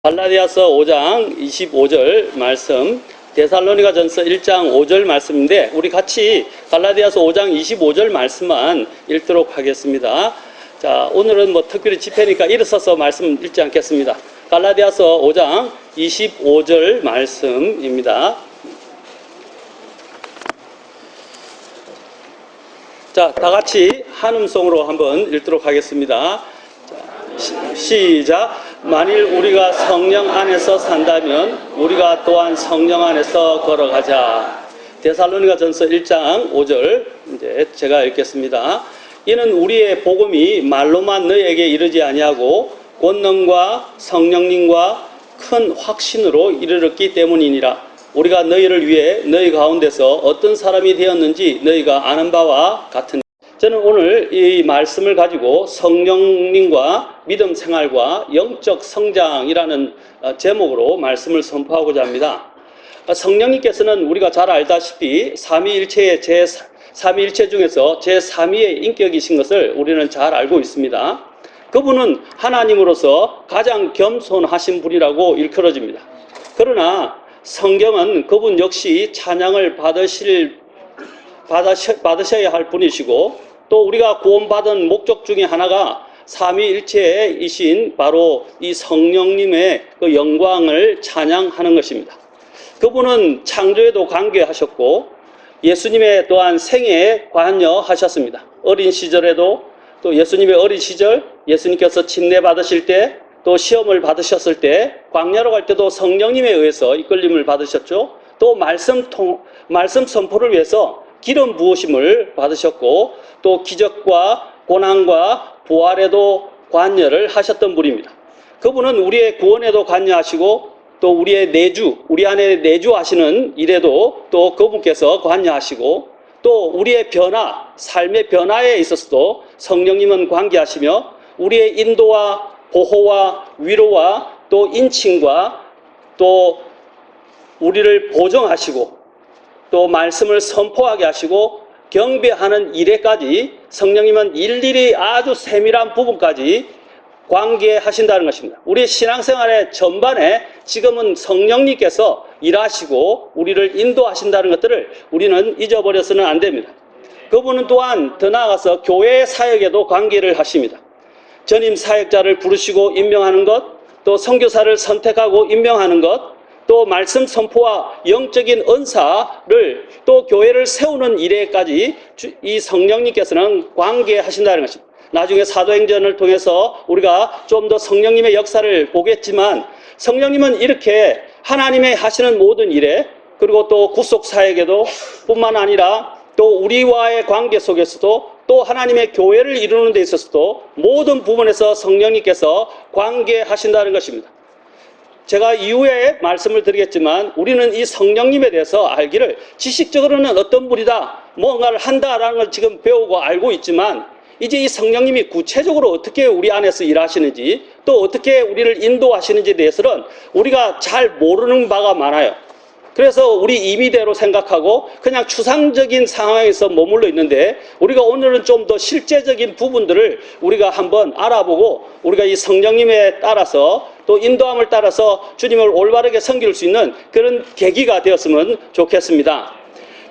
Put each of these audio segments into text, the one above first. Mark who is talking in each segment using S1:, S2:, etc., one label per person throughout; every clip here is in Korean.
S1: 갈라디아서 5장 25절 말씀, 데살로니가전서 1장 5절 말씀인데 우리 같이 갈라디아서 5장 25절 말씀만 읽도록 하겠습니다. 자, 오늘은 특별히 집회니까 일어서서 말씀 읽지 않겠습니다. 갈라디아서 5장 25절 말씀입니다. 자, 다 같이 한음성으로 한번 읽도록 하겠습니다. 자, 시작. 만일 우리가 성령 안에서 산다면 우리가 또한 성령 안에서 걸어가자. 데살로니가전서 1장 5절 이제 제가 읽겠습니다. 이는 우리의 복음이 말로만 너희에게 이르지 아니하고 권능과 성령님과 큰 확신으로 이르렀기 때문이니라. 우리가 너희를 위해 너희 가운데서 어떤 사람이 되었는지 너희가 아는 바와 같으니. 저는 오늘 이 말씀을 가지고 성령님과 믿음 생활과 영적 성장이라는 제목으로 말씀을 선포하고자 합니다. 성령님께서는 우리가 잘 알다시피 삼위일체의 삼위일체 중에서 제3위의 인격이신 것을 우리는 잘 알고 있습니다. 그분은 하나님으로서 가장 겸손하신 분이라고 일컬어집니다. 그러나 성경은 그분 역시 찬양을 받으셔야 할 분이시고, 또 우리가 구원받은 목적 중에 하나가 삼위일체이신 바로 이 성령님의 그 영광을 찬양하는 것입니다. 그분은 창조에도 관계하셨고 예수님의 또한 생애에 관여하셨습니다. 어린 시절에도, 또 예수님의 어린 시절, 예수님께서 침례 받으실 때, 또 시험을 받으셨을 때, 광야로 갈 때도 성령님에 의해서 이끌림을 받으셨죠. 또 말씀 선포를 위해서 기름 부으심을 받으셨고, 또 기적과 고난과 부활에도 관여를 하셨던 분입니다. 그분은 우리의 구원에도 관여하시고, 또 우리의 우리 안에 내주하시는 일에도 또 그분께서 관여하시고, 또 우리의 삶의 변화에 있어서도 성령님은 관계하시며, 우리의 인도와 보호와 위로와 또 인칭과 또 우리를 보정하시고, 또 말씀을 선포하게 하시고 경배하는 일에까지 성령님은 일일이 아주 세밀한 부분까지 관계하신다는 것입니다. 우리 신앙생활의 전반에 지금은 성령님께서 일하시고 우리를 인도하신다는 것들을 우리는 잊어버려서는 안 됩니다. 그분은 또한 더 나아가서 교회 사역에도 관계를 하십니다. 전임 사역자를 부르시고 임명하는 것, 또 선교사를 선택하고 임명하는 것, 또 말씀 선포와 영적인 은사를 또 교회를 세우는 일에까지 이 성령님께서는 관계하신다는 것입니다. 나중에 사도행전을 통해서 우리가 좀 더 성령님의 역사를 보겠지만, 성령님은 이렇게 하나님의 하시는 모든 일에, 그리고 또 구속 사역에도 뿐만 아니라 또 우리와의 관계 속에서도, 또 하나님의 교회를 이루는 데 있어서도 모든 부분에서 성령님께서 관계하신다는 것입니다. 제가 이후에 말씀을 드리겠지만, 우리는 이 성령님에 대해서 알기를 지식적으로는 어떤 분이다, 뭔가를 한다라는 걸 지금 배우고 알고 있지만, 이제 이 성령님이 구체적으로 어떻게 우리 안에서 일하시는지, 또 어떻게 우리를 인도하시는지에 대해서는 우리가 잘 모르는 바가 많아요. 그래서 우리 임의대로 생각하고 그냥 추상적인 상황에서 머물러 있는데, 우리가 오늘은 좀 더 실제적인 부분들을 우리가 한번 알아보고, 우리가 이 성령님에 따라서 또 인도함을 따라서 주님을 올바르게 섬길 수 있는 그런 계기가 되었으면 좋겠습니다.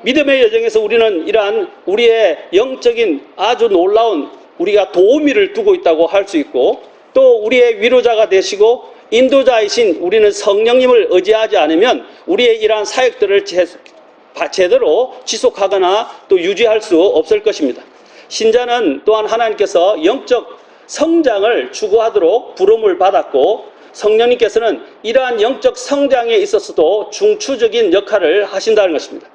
S1: 믿음의 여정에서 우리는 이러한 우리의 영적인 아주 놀라운 우리가 도우미를 두고 있다고 할 수 있고, 또 우리의 위로자가 되시고 인도자이신 우리는 성령님을 의지하지 않으면 우리의 이러한 사역들을 제대로 지속하거나 또 유지할 수 없을 것입니다. 신자는 또한 하나님께서 영적 성장을 추구하도록 부름을 받았고, 성령님께서는 이러한 영적 성장에 있어서도 중추적인 역할을 하신다는 것입니다.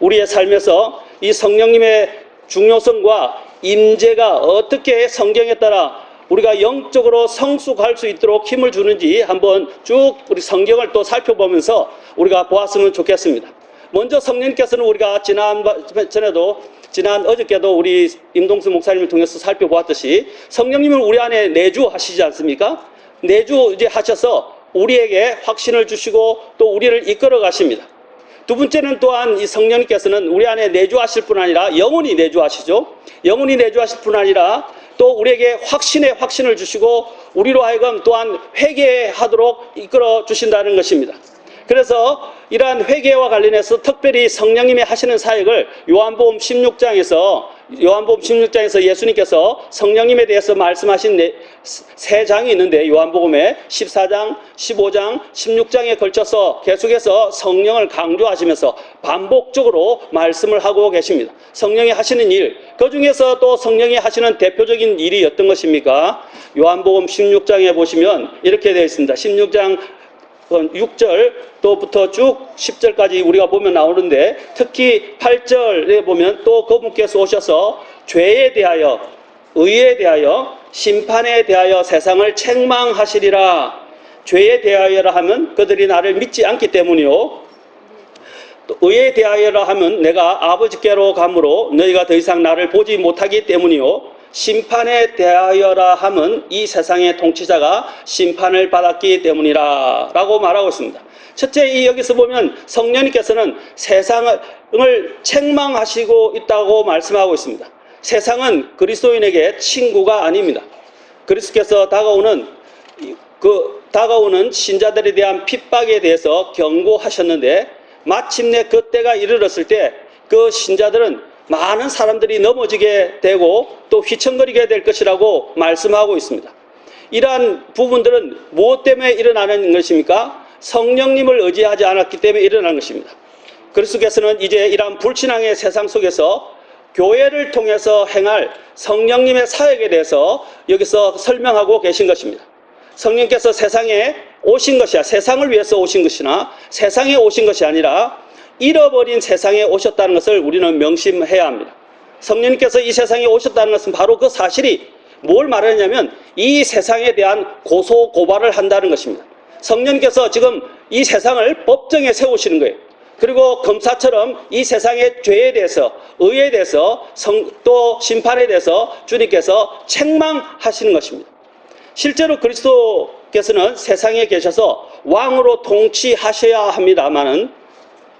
S1: 우리의 삶에서 이 성령님의 중요성과 임재가 어떻게 성경에 따라 우리가 영적으로 성숙할 수 있도록 힘을 주는지 한번 쭉 우리 성경을 또 살펴보면서 우리가 보았으면 좋겠습니다. 먼저 성령님께서는 우리가 지난 어저께도 우리 임동수 목사님을 통해서 살펴보았듯이 성령님을 우리 안에 내주하시지 않습니까? 내주하셔서 우리에게 확신을 주시고 또 우리를 이끌어 가십니다. 두 번째는 또한 이 성령님께서는 우리 안에 내주하실 뿐 아니라 영원히 내주하시죠. 영원히 내주하실 뿐 아니라 또 우리에게 확신의 확신을 주시고 우리로 하여금 또한 회개하도록 이끌어 주신다는 것입니다. 그래서 이러한 회개와 관련해서 특별히 성령님이 하시는 사역을 요한복음 16장에서 예수님께서 성령님에 대해서 말씀하신 세 장이 있는데, 요한복음에 14장, 15장, 16장에 걸쳐서 계속해서 성령을 강조하시면서 반복적으로 말씀을 하고 계십니다. 성령이 하시는 일, 그 중에서 또 성령이 하시는 대표적인 일이 어떤 것입니까? 요한복음 16장에 보시면 이렇게 되어 있습니다. 16장 6절 또부터 쭉 10절까지 우리가 보면 나오는데, 특히 8절에 보면 또 그분께서 오셔서 죄에 대하여, 의에 대하여, 심판에 대하여 세상을 책망하시리라. 죄에 대하여라 하면 그들이 나를 믿지 않기 때문이요, 또 의에 대하여라 하면 내가 아버지께로 가므로 너희가 더 이상 나를 보지 못하기 때문이요, 심판에 대하여라 함은 이 세상의 통치자가 심판을 받았기 때문이라 라고 말하고 있습니다. 첫째, 여기서 보면 성령님께서는 세상을 책망하시고 있다고 말씀하고 있습니다. 세상은 그리스도인에게 친구가 아닙니다. 그리스도께서 다가오는 신자들에 대한 핍박에 대해서 경고하셨는데, 마침내 그 때가 이르렀을 때 그 신자들은 많은 사람들이 넘어지게 되고 또 휘청거리게 될 것이라고 말씀하고 있습니다. 이러한 부분들은 무엇 때문에 일어나는 것입니까? 성령님을 의지하지 않았기 때문에 일어나는 것입니다. 그리스도께서는 이제 이러한 불신앙의 세상 속에서 교회를 통해서 행할 성령님의 사역에 대해서 여기서 설명하고 계신 것입니다. 성령께서 세상에 오신 것이야, 세상을 위해서 오신 것이나 세상에 오신 것이 아니라 잃어버린 세상에 오셨다는 것을 우리는 명심해야 합니다. 성령님께서 이 세상에 오셨다는 것은 바로 그 사실이 뭘 말하냐면 이 세상에 대한 고소 고발을 한다는 것입니다. 성령님께서 지금 이 세상을 법정에 세우시는 거예요. 그리고 검사처럼 이 세상의 죄에 대해서, 의에 대해서, 또 심판에 대해서 주님께서 책망하시는 것입니다. 실제로 그리스도께서는 세상에 계셔서 왕으로 통치하셔야 합니다마는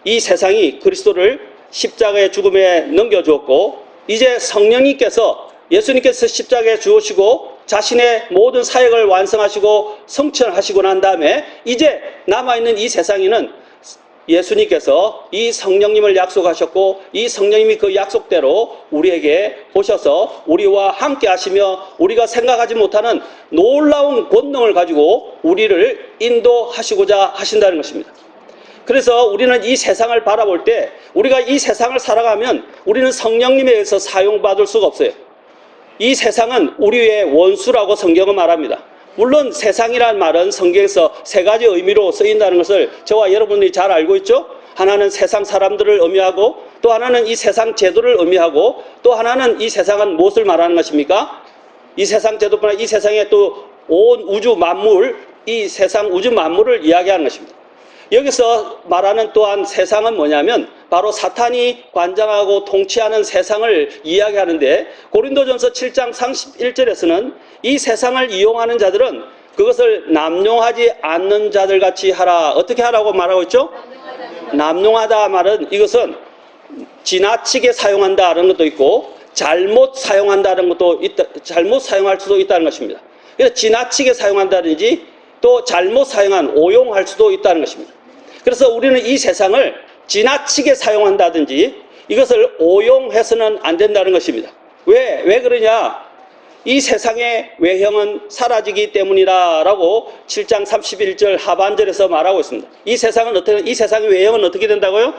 S1: 이 세상이 그리스도를 십자가의 죽음에 넘겨주었고, 이제 성령님께서, 예수님께서 십자가에 죽으시고 자신의 모든 사역을 완성하시고 성취하시고 난 다음에 이제 남아있는 이 세상에는 예수님께서 이 성령님을 약속하셨고, 이 성령님이 그 약속대로 우리에게 오셔서 우리와 함께 하시며 우리가 생각하지 못하는 놀라운 권능을 가지고 우리를 인도하시고자 하신다는 것입니다. 그래서 우리는 이 세상을 바라볼 때, 우리가 이 세상을 살아가면 우리는 성령님에 의해서 사용받을 수가 없어요. 이 세상은 우리의 원수라고 성경은 말합니다. 물론 세상이라는 말은 성경에서 세 가지 의미로 쓰인다는 것을 저와 여러분들이 잘 알고 있죠. 하나는 세상 사람들을 의미하고, 또 하나는 이 세상 제도를 의미하고, 또 하나는 이 세상은 무엇을 말하는 것입니까? 이 세상 제도뿐 아니라 이 세상에 또 온 우주 만물, 이 세상 우주 만물을 이야기하는 것입니다. 여기서 말하는 또한 세상은 뭐냐면 바로 사탄이 관장하고 통치하는 세상을 이야기하는데, 고린도전서 7장 31절에서는 이 세상을 이용하는 자들은 그것을 남용하지 않는 자들 같이 하라. 어떻게 하라고 말하고 있죠? 남용하다 말은 이것은 지나치게 사용한다는 것도 있고 잘못 사용한다는 것도 있다, 잘못 사용할 수도 있다는 것입니다. 그래서 지나치게 사용한다든지 또 잘못 사용한 오용할 수도 있다는 것입니다. 그래서 우리는 이 세상을 지나치게 사용한다든지 이것을 오용해서는 안 된다는 것입니다. 왜 그러냐? 이 세상의 외형은 사라지기 때문이라고 7장 31절 하반절에서 말하고 있습니다. 이 세상의 외형은 어떻게 된다고요?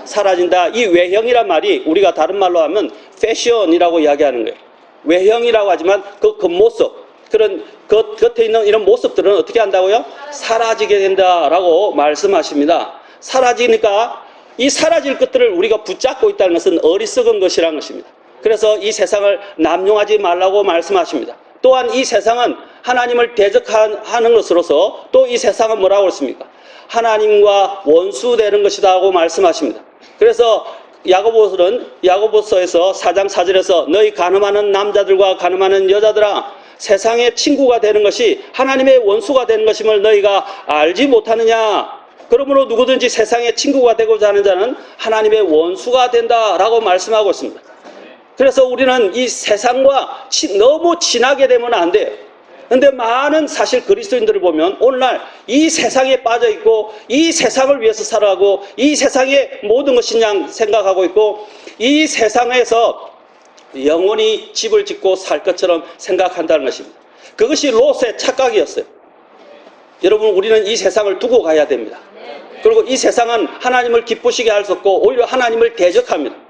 S1: 사라진다. 이 외형이란 말이 우리가 다른 말로 하면 패션이라고 이야기하는 거예요. 외형이라고 하지만 그 겉모습, 그런 겉에 있는 이런 모습들은 어떻게 한다고요? 사라지게 된다라고 말씀하십니다. 사라지니까 이 사라질 것들을 우리가 붙잡고 있다는 것은 어리석은 것이라는 것입니다. 그래서 이 세상을 남용하지 말라고 말씀하십니다. 또한 이 세상은 하나님을 대적하는 것으로서 또 이 세상은 뭐라고 했습니까? 하나님과 원수되는 것이다 하고 말씀하십니다. 그래서 야고보서에서 4장 4절에서 너희 가늠하는 남자들과 가늠하는 여자들아, 세상의 친구가 되는 것이 하나님의 원수가 되는 것임을 너희가 알지 못하느냐? 그러므로 누구든지 세상의 친구가 되고자 하는 자는 하나님의 원수가 된다라고 말씀하고 있습니다. 그래서 우리는 이 세상과 너무 친하게 되면 안 돼요. 근데 많은 사실 그리스도인들을 보면 오늘날 이 세상에 빠져 있고 이 세상을 위해서 살아가고 이 세상의 모든 것이 그냥 생각하고 있고 이 세상에서 영원히 집을 짓고 살 것처럼 생각한다는 것입니다. 그것이 롯의 착각이었어요. 여러분, 우리는 이 세상을 두고 가야 됩니다. 그리고 이 세상은 하나님을 기쁘시게 할 수 없고 오히려 하나님을 대적합니다.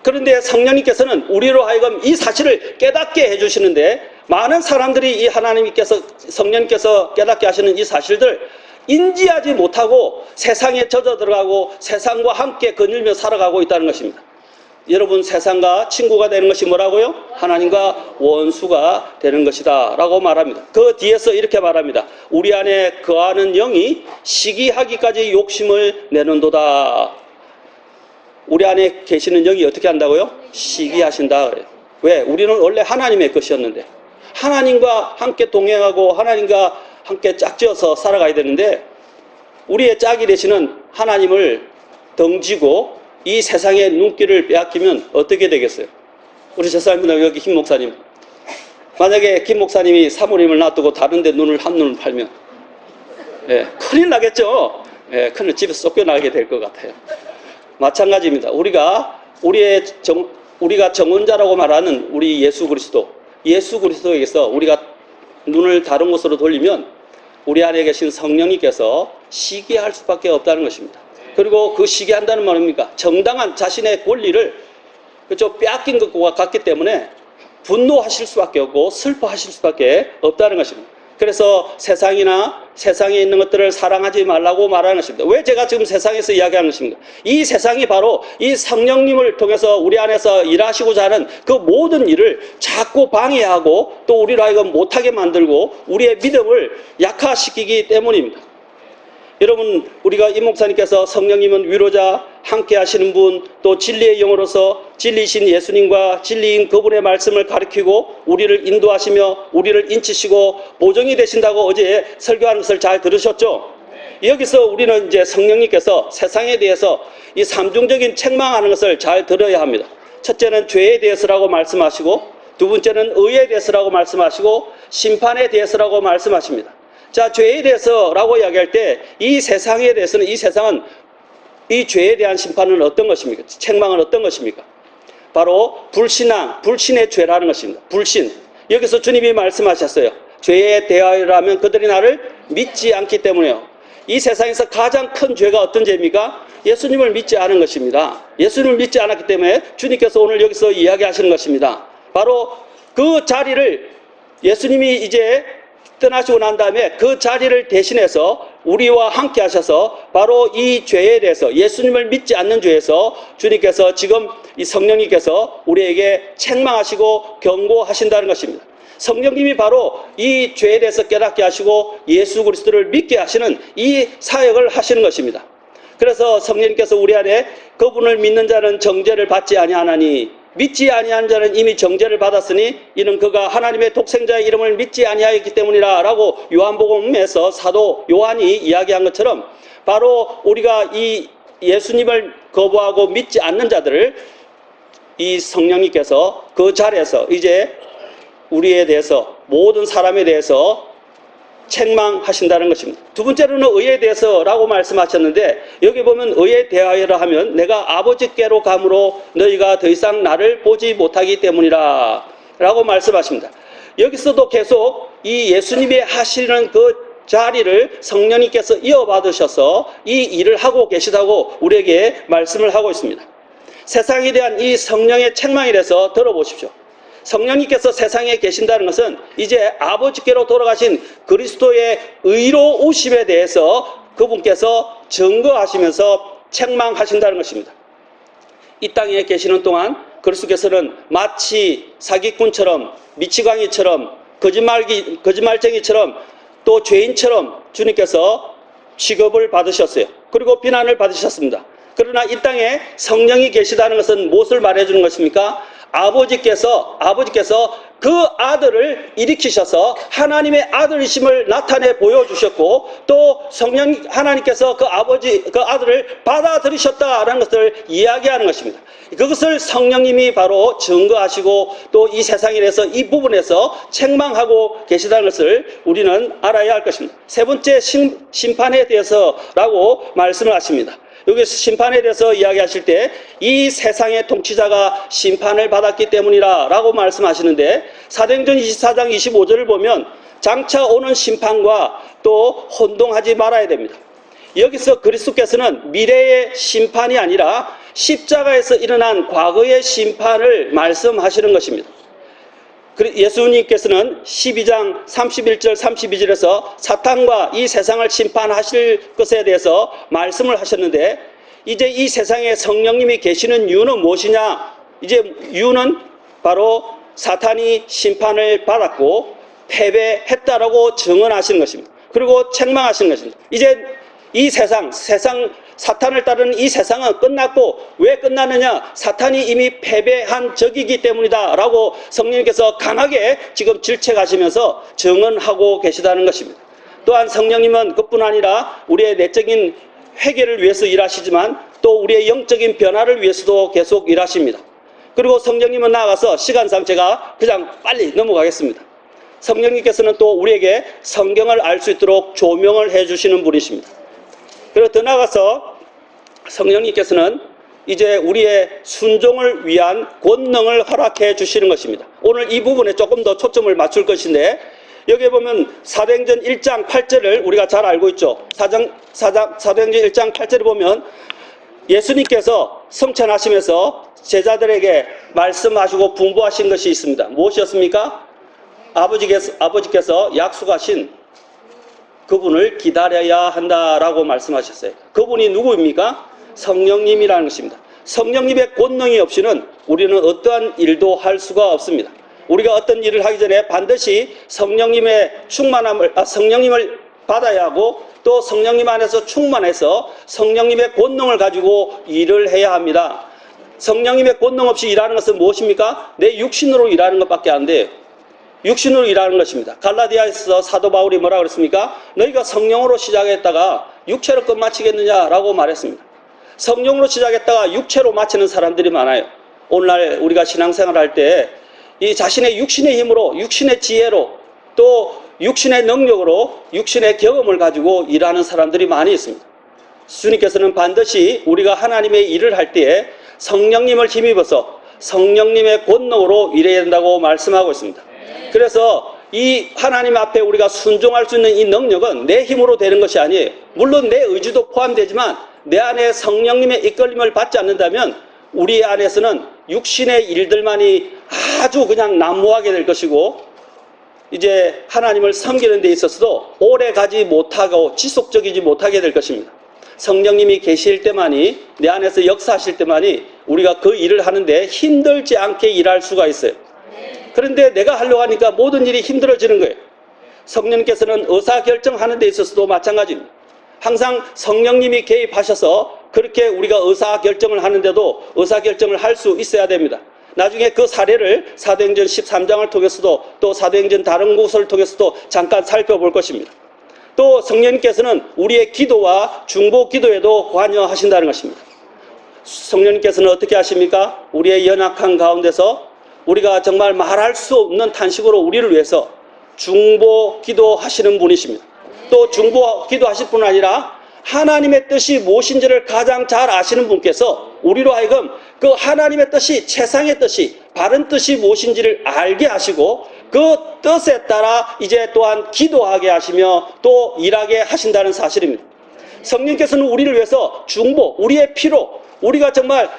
S1: 그런데 성령님께서는 우리로 하여금 이 사실을 깨닫게 해주시는데 많은 사람들이 이 하나님께서 성령님께서 깨닫게 하시는 이 사실들 인지하지 못하고 세상에 젖어 들어가고 세상과 함께 거닐며 살아가고 있다는 것입니다. 여러분, 세상과 친구가 되는 것이 뭐라고요? 하나님과 원수가 되는 것이다 라고 말합니다. 그 뒤에서 이렇게 말합니다. 우리 안에 거하는 영이 시기하기까지 욕심을 내는도다. 우리 안에 계시는 영이 어떻게 한다고요? 시기하신다 그래요. 왜? 우리는 원래 하나님의 것이었는데 하나님과 함께 동행하고 하나님과 함께 짝지어서 살아가야 되는데 우리의 짝이 되시는 하나님을 덩지고 이 세상의 눈길을 빼앗기면 어떻게 되겠어요? 우리 제사님들 여기 김 목사님, 만약에 김 목사님이 사모님을 놔두고 다른 데 눈을 한눈을 팔면 큰일 나겠죠. 큰일 집에서 쫓겨나게 될 것 같아요. 마찬가지입니다. 우리가 정언자라고 말하는 우리 예수 그리스도에게서 우리가 눈을 다른 곳으로 돌리면 우리 안에 계신 성령님께서 시기할 수밖에 없다는 것입니다. 그리고 그 시기한다는 말은 뭡니까? 정당한 자신의 권리를 빼앗긴 것과 같기 때문에 분노하실 수밖에 없고 슬퍼하실 수밖에 없다는 것입니다. 그래서 세상에 있는 것들을 사랑하지 말라고 말하는 것입니다. 왜 제가 지금 세상에서 이야기하는 것입니까? 이 세상이 바로 이 성령님을 통해서 우리 안에서 일하시고자 하는 그 모든 일을 자꾸 방해하고 또 우리로 하여금 못하게 만들고 우리의 믿음을 약화시키기 때문입니다. 여러분, 우리가 이 목사님께서 성령님은 위로자, 함께 하시는 분, 또 진리의 영으로서 진리이신 예수님과 진리인 그분의 말씀을 가르치고 우리를 인도하시며 우리를 인치시고 보정이 되신다고 어제 설교하는 것을 잘 들으셨죠? 여기서 우리는 이제 성령님께서 세상에 대해서 이 삼중적인 책망하는 것을 잘 들어야 합니다. 첫째는 죄에 대해서라고 말씀하시고 두 번째는 의에 대해서라고 말씀하시고 심판에 대해서라고 말씀하십니다. 자, 죄에 대해서라고 이야기할 때 이 세상에 대해서는 이 세상은 이 죄에 대한 심판은 어떤 것입니까? 책망은 어떤 것입니까? 바로 불신의 죄라는 것입니다. 불신. 여기서 주님이 말씀하셨어요. 죄에 대하여라면 그들이 나를 믿지 않기 때문에요. 이 세상에서 가장 큰 죄가 어떤 죄입니까? 예수님을 믿지 않은 것입니다. 예수님을 믿지 않았기 때문에 주님께서 오늘 여기서 이야기하시는 것입니다. 바로 그 자리를 예수님이 이제 떠나시고 난 다음에 그 자리를 대신해서 우리와 함께 하셔서 바로 이 죄에 대해서 예수님을 믿지 않는 죄에서 주님께서 지금 이 성령님께서 우리에게 책망하시고 경고하신다는 것입니다. 성령님이 바로 이 죄에 대해서 깨닫게 하시고 예수 그리스도를 믿게 하시는 이 사역을 하시는 것입니다. 그래서 성령님께서 우리 안에 그분을 믿는 자는 정죄를 받지 아니하나니 믿지 아니한 자는 이미 정죄를 받았으니 이는 그가 하나님의 독생자의 이름을 믿지 아니하였기 때문이라 라고 요한복음에서 사도 요한이 이야기한 것처럼 바로 우리가 이 예수님을 거부하고 믿지 않는 자들을 이 성령님께서 그 자리에서 이제 우리에 대해서 모든 사람에 대해서 책망하신다는 것입니다. 두 번째로는 의에 대해서라고 말씀하셨는데 여기 보면 의에 대하여라 하면 내가 아버지께로 가므로 너희가 더 이상 나를 보지 못하기 때문이라 라고 말씀하십니다. 여기서도 계속 이 예수님이 하시는 그 자리를 성령님께서 이어받으셔서 이 일을 하고 계시다고 우리에게 말씀을 하고 있습니다. 세상에 대한 이 성령의 책망에 대해서 들어보십시오. 성령님께서 세상에 계신다는 것은 이제 아버지께로 돌아가신 그리스도의 의로우심에 대해서 그분께서 증거하시면서 책망하신다는 것입니다. 이 땅에 계시는 동안 그리스도께서는 마치 사기꾼처럼 미치광이처럼 거짓말쟁이처럼 또 죄인처럼 주님께서 취급을 받으셨어요. 그리고 비난을 받으셨습니다. 그러나 이 땅에 성령이 계시다는 것은 무엇을 말해주는 것입니까? 아버지께서 그 아들을 일으키셔서 하나님의 아들이심을 나타내 보여주셨고, 또 성령 하나님께서 그 아들을 받아들이셨다라는 것을 이야기하는 것입니다. 그것을 성령님이 바로 증거하시고 또 이 세상에 대해서 이 부분에서 책망하고 계시다는 것을 우리는 알아야 할 것입니다. 세 번째, 심판에 대해서라고 말씀을 하십니다. 여기서 심판에 대해서 이야기하실 때 이 세상의 통치자가 심판을 받았기 때문이라 라고 말씀하시는데, 사도행전 24장 25절을 보면 장차 오는 심판과 또 혼동하지 말아야 됩니다. 여기서 그리스도께서는 미래의 심판이 아니라 십자가에서 일어난 과거의 심판을 말씀하시는 것입니다. 예수님께서는 12장 31절 32절에서 사탄과 이 세상을 심판하실 것에 대해서 말씀을 하셨는데, 이제 이 세상에 성령님이 계시는 이유는 무엇이냐? 이제 이유는 바로 사탄이 심판을 받았고 패배했다라고 증언하시는 것입니다. 그리고 책망하시는 것입니다. 이제 이 세상 사탄을 따르는 이 세상은 끝났고, 왜 끝났느냐? 사탄이 이미 패배한 적이기 때문이다 라고 성령님께서 강하게 지금 질책하시면서 증언하고 계시다는 것입니다. 또한 성령님은 그뿐 아니라 우리의 내적인 회개를 위해서 일하시지만 또 우리의 영적인 변화를 위해서도 계속 일하십니다. 그리고 성령님은 나아가서 시간상 제가 그냥 빨리 넘어가겠습니다. 성령님께서는 또 우리에게 성경을 알 수 있도록 조명을 해주시는 분이십니다. 그리고 더 나아가서 성령님께서는 이제 우리의 순종을 위한 권능을 허락해 주시는 것입니다. 오늘 이 부분에 조금 더 초점을 맞출 것인데, 여기에 보면 사도행전 1장 8절을 우리가 잘 알고 있죠. 사도행전 1장 8절을 보면 예수님께서 성천하시면서 제자들에게 말씀하시고 분부하신 것이 있습니다. 무엇이었습니까? 아버지께서 약속하신 그분을 기다려야 한다라고 말씀하셨어요. 그분이 누구입니까? 성령님이라는 것입니다. 성령님의 권능이 없이는 우리는 어떠한 일도 할 수가 없습니다. 우리가 어떤 일을 하기 전에 반드시 성령님의 성령님을 받아야 하고, 또 성령님 안에서 충만해서 성령님의 권능을 가지고 일을 해야 합니다. 성령님의 권능 없이 일하는 것은 무엇입니까? 내 육신으로 일하는 것밖에 안 돼요. 육신으로 일하는 것입니다. 갈라디아에서 사도 바울이 뭐라 그랬습니까? 너희가 성령으로 시작했다가 육체로 끝마치겠느냐라고 말했습니다. 성령으로 시작했다가 육체로 마치는 사람들이 많아요. 오늘날 우리가 신앙생활 할 때 이 자신의 육신의 힘으로, 육신의 지혜로, 또 육신의 능력으로, 육신의 경험을 가지고 일하는 사람들이 많이 있습니다. 주님께서는 반드시 우리가 하나님의 일을 할 때에 성령님을 힘입어서 성령님의 권능으로 일해야 된다고 말씀하고 있습니다. 그래서 이 하나님 앞에 우리가 순종할 수 있는 이 능력은 내 힘으로 되는 것이 아니에요. 물론 내 의지도 포함되지만 내 안에 성령님의 이끌림을 받지 않는다면 우리 안에서는 육신의 일들만이 아주 그냥 난무하게 될 것이고, 이제 하나님을 섬기는 데 있어서도 오래 가지 못하고 지속적이지 못하게 될 것입니다. 성령님이 계실 때만이, 내 안에서 역사하실 때만이 우리가 그 일을 하는데 힘들지 않게 일할 수가 있어요. 그런데 내가 하려고 하니까 모든 일이 힘들어지는 거예요. 성령님께서는 의사결정하는 데 있어서도 마찬가지입니다. 항상 성령님이 개입하셔서 그렇게 우리가 의사결정을 하는데도 의사결정을 할 수 있어야 됩니다. 나중에 그 사례를 사도행전 13장을 통해서도, 또 사도행전 다른 곳을 통해서도 잠깐 살펴볼 것입니다. 또 성령님께서는 우리의 기도와 중보 기도에도 관여하신다는 것입니다. 성령님께서는 어떻게 하십니까? 우리의 연약한 가운데서 우리가 정말 말할 수 없는 탄식으로 우리를 위해서 중보 기도하시는 분이십니다. 또 중보 기도하실 뿐 아니라 하나님의 뜻이 무엇인지를 가장 잘 아시는 분께서 우리로 하여금 그 하나님의 뜻이, 최상의 뜻이, 바른 뜻이 무엇인지를 알게 하시고 그 뜻에 따라 이제 또한 기도하게 하시며 또 일하게 하신다는 사실입니다. 성령께서는 우리를 위해서 중보, 우리의 피로, 우리가 정말